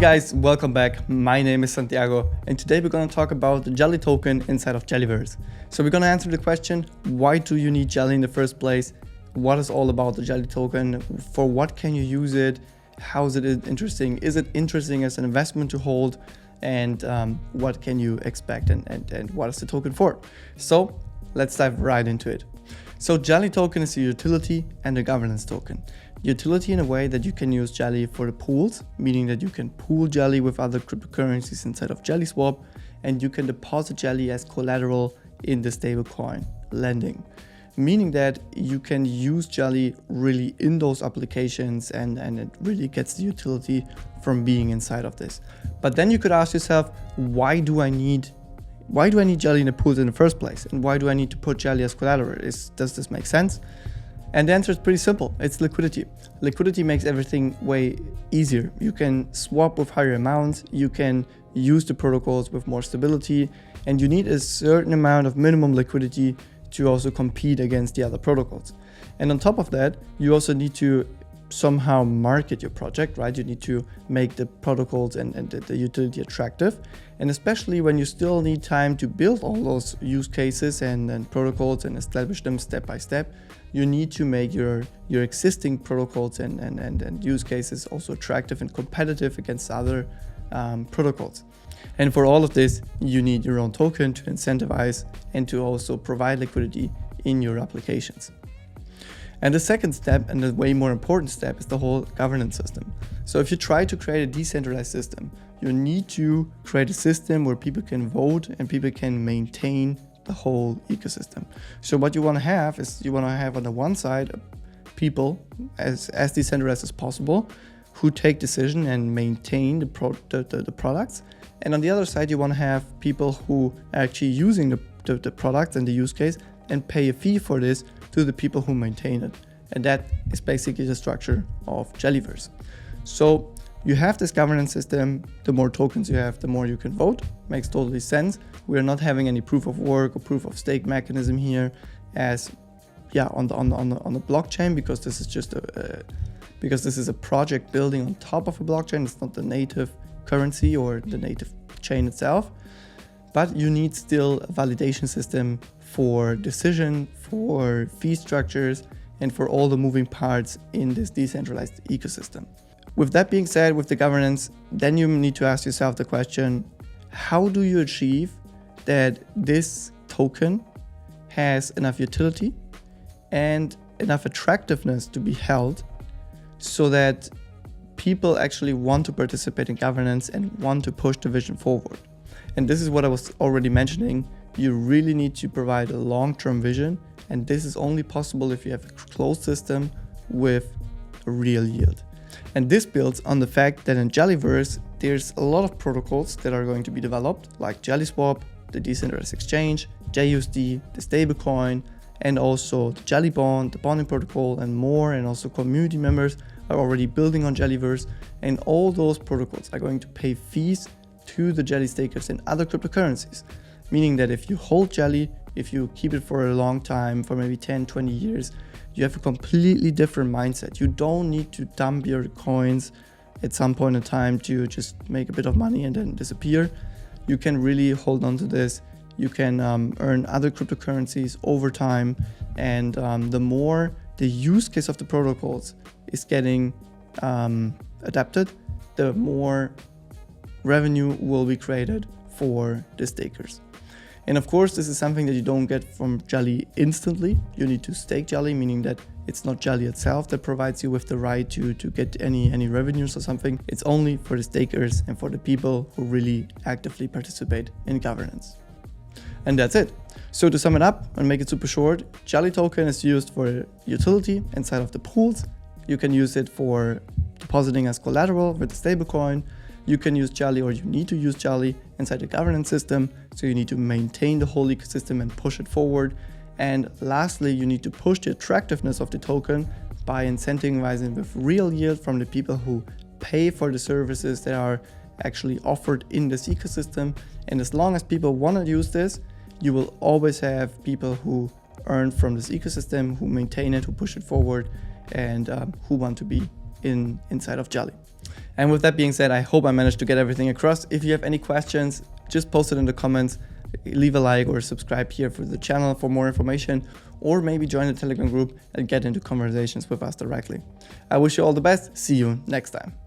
guys, welcome back. My name is Santiago and today we're going to talk about the Jelly token inside of Jellyverse. So we're going to answer the question, why do you need Jelly in the first place? What is all about the Jelly token? For what can you use it? How is it interesting? Is it interesting as an investment to hold? And what can you expect and what is the token for? So let's dive right into it. So Jelly token is a utility and a governance token. Utility in a way that you can use Jelly for the pools, meaning that you can pool Jelly with other cryptocurrencies inside of JellySwap, and you can deposit Jelly as collateral in the stablecoin lending, meaning that you can use Jelly really in those applications and it really gets the utility from being inside of this. But then you could ask yourself, why do I need Jelly in the pools in the first place? And why do I need to put Jelly as collateral? Does this make sense? And the answer is pretty simple. It's liquidity. Liquidity makes everything way easier. You can swap with higher amounts, you can use the protocols with more stability, and you need a certain amount of minimum liquidity to also compete against the other protocols. And on top of that, you also need to somehow market your project, right? You need to make the protocols and the utility attractive. And especially when you still need time to build all those use cases and protocols and establish them step by step, you need to make your existing protocols and use cases also attractive and competitive against other protocols. And for all of this, you need your own token to incentivize and to also provide liquidity in your applications. And the second step, and the way more important step, is the whole governance system. So if you try to create a decentralized system, you need to create a system where people can vote and people can maintain the whole ecosystem. So what you want to have is, you want to have on the one side people as decentralized as possible who take decision and maintain the products. And on the other side, you want to have people who are actually using the products and the use case and pay a fee for this to the people who maintain it. And that is basically the structure of Jellyverse. So you have this governance system. The more tokens you have, the more you can vote. Makes totally sense. We're not having any proof of work or proof of stake mechanism here as on the blockchain, because this is just because this is a project building on top of a blockchain. It's not the native currency or the native chain itself. But you need still a validation system for decision, for fee structures, and for all the moving parts in this decentralized ecosystem. With that being said, with the governance, then you need to ask yourself the question, how do you achieve that this token has enough utility and enough attractiveness to be held so that people actually want to participate in governance and want to push the vision forward? And this is what I was already mentioning. You really need to provide a long-term vision, and this is only possible if you have a closed system with a real yield. And this builds on the fact that in Jellyverse, there's a lot of protocols that are going to be developed, like JellySwap, the decentralized exchange, JUSD, the stablecoin, and also the Jelly bond, the bonding protocol, and more. And also community members are already building on Jellyverse, and all those protocols are going to pay fees to the Jelly stakers in other cryptocurrencies. Meaning that if you hold Jelly, if you keep it for a long time, for maybe 10, 20 years, you have a completely different mindset. You don't need to dump your coins at some point in time to just make a bit of money and then disappear. You can really hold on to this. You can earn other cryptocurrencies over time. And the more the use case of the protocols is getting adapted, the more revenue will be created for the stakers. And of course, this is something that you don't get from Jelly instantly. You need to stake Jelly, meaning that it's not Jelly itself that provides you with the right to get any revenues or something. It's only for the stakers and for the people who really actively participate in governance. And that's it. So to sum it up and make it super short, Jelly token is used for utility inside of the pools. You can use it for depositing as collateral with the stablecoin. You can use Jelly, or you need to use Jelly inside the governance system. So you need to maintain the whole ecosystem and push it forward. And lastly, you need to push the attractiveness of the token by incentivizing with real yield from the people who pay for the services that are actually offered in this ecosystem. And as long as people want to use this, you will always have people who earn from this ecosystem, who maintain it, who push it forward, and who want to be inside of Jelly. And with that being said, I hope I managed to get everything across. If you have any questions, just post it in the comments, leave a like or subscribe here for the channel for more information, or maybe join the Telegram group and get into conversations with us directly. I wish you all the best. See you next time.